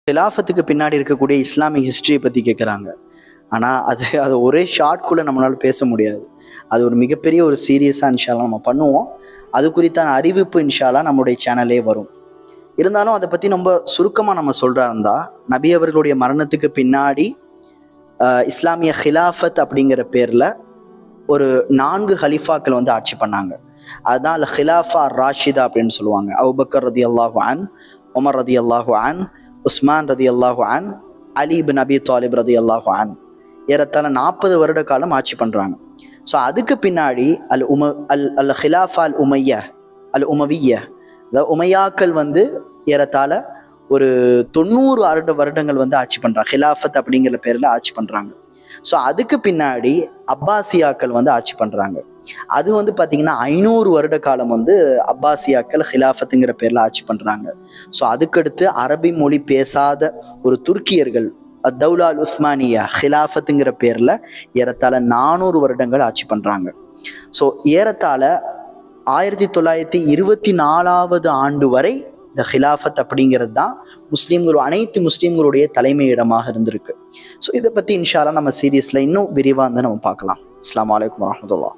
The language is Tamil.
கிலாஃபத்துக்கு பின்னாடி இருக்கக்கூடிய இஸ்லாமிக் ஹிஸ்டரியை பற்றி கேட்குறாங்க. ஆனால் அது ஒரே ஷார்ட்குள்ளே நம்மளால் பேச முடியாது. அது ஒரு மிகப்பெரிய ஒரு சீரியஸாக இன்ஷால்லா நம்ம பண்ணுவோம். அது குறித்தான அறிவிப்பு இன்ஷால்லா நம்முடைய சேனலே வரும். இருந்தாலும் அதை பற்றி ரொம்ப சுருக்கமாக நம்ம சொல்கிறா இருந்தால், நபி அவர்களுடைய மரணத்துக்கு பின்னாடி இஸ்லாமிய ஹிலாஃபத் அப்படிங்கிற பேரில் ஒரு 4 ஹலிஃபாக்கள் வந்து ஆட்சி பண்ணாங்க. அதுதான் அல் ஹிலாஃபா ராஷிதா அப்படின்னு சொல்லுவாங்க. அபூபக்கர் ரதியல்லாஹு அன், உமர் ரதியல்லாஹு அன், உஸ்மான் ரதியல்லாஹு அன், அலி பின் அபி தாலிப் ரதியல்லாஹு அன். ஏறத்தாழ 40 வருட காலம் ஆட்சி பண்றாங்க. ஸோ அதுக்கு பின்னாடி அல் ஹிலாஃபா அல் உமவிய, அதாவது உமையாக்கள் வந்து ஏறத்தாழ ஒரு 90 வருடங்கள் வந்து ஆட்சி பண்றாங்க. ஹிலாஃபத் அப்படிங்கிற பேர்ல ஆட்சி பண்றாங்க. ஸோ அதுக்கு பின்னாடி அப்பாசியாக்கள் வந்து ஆட்சி பண்றாங்க. அது வந்து பாத்தீங்கன்னா 500 வருட காலம் வந்து அப்பாசியாக்கள் ஹிலாஃபத்துங்கிற பேர்ல ஆட்சி பண்றாங்க. ஸோ அதுக்கடுத்து அரபி மொழி பேசாத ஒரு துருக்கியர்கள் அத்தௌலா அல் உஸ்மானியா ஹிலாஃபத்துங்கிற பேர்ல ஏறத்தாழ 400 வருடங்கள் ஆட்சி பண்றாங்க. ஸோ ஏறத்தாழ 1924 ஆண்டு வரை இந்த ஹிலாஃபத் அப்படிங்கிறது தான் அனைத்து முஸ்லீம்களுடைய தலைமையிடமாக இருந்திருக்கு. ஸோ இதை பத்தி இன்ஷா அல்லாஹ் நம்ம சீரியஸ்ல இன்னும் விரிவாக வந்து நம்ம பார்க்கலாம். அஸ்ஸலாமு அலைக்கும் வரஹ்மத்துல்லாஹ்.